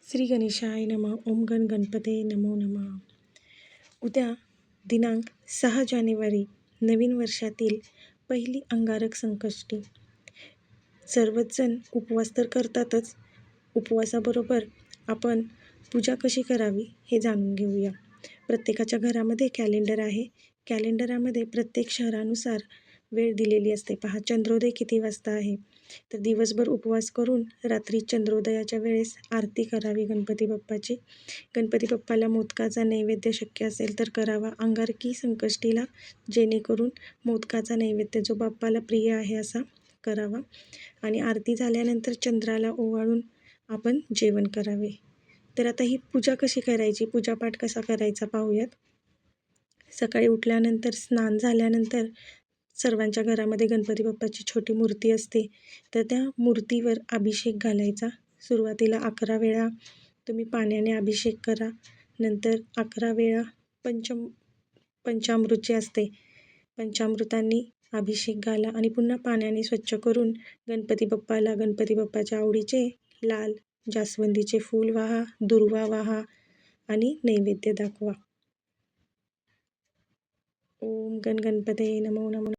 श्री गणेशाय नमः. ओम गण गणपते नमो नमः. उद्या दिनांक 6 जानेवारी नवीन वर्षातील पहिली अंगारक संकष्टी. सर्वच जण उपवास तर करतातच. उपवासाबरोबर आपण पूजा कशी करावी हे जाणून घेऊया. प्रत्येकाच्या घरामध्ये कॅलेंडर आहे. कॅलेंडरामध्ये प्रत्येक शहरानुसार वेळ दिलेली असते. पहा, चंद्रोदय किती वाजता आहे. तर दिवसभर उपवास करून रात्री चंद्रोदयाच्या वेळेस आरती करावी गणपती बाप्पाची. गणपती बाप्पाला मोदकाचा नैवेद्य शक्य असेल तर करावा अंगारकी संकष्टीला, जेणेकरून मोदकाचा नैवेद्य जो बाप्पाला प्रिय आहे असा करावा. आणि आरती झाल्यानंतर चंद्राला ओवाळून आपण जेवण करावे. तर आता ही पूजा कशी करायची, पूजापाठ कसा करायचा पाहूयात. सकाळी उठल्यानंतर स्नान झाल्यानंतर सर्वांच्या घरामध्ये गणपती बाप्पाची छोटी मूर्ती असते, तर त्या मूर्तीवर अभिषेक घालायचा. सुरुवातीला 11 वेळा तुम्ही पाण्याने अभिषेक करा. नंतर 11 वेळा पंचामृत जे असते, पंचामृतांनी अभिषेक घाला आणि पुन्हा पाण्याने स्वच्छ करून गणपती बाप्पाच्या आवडीचे लाल जास्वंदीचे फूल वाहा, दुर्वा वाहा आणि नैवेद्य दाखवा. ओम गण गणपते नमो नमो.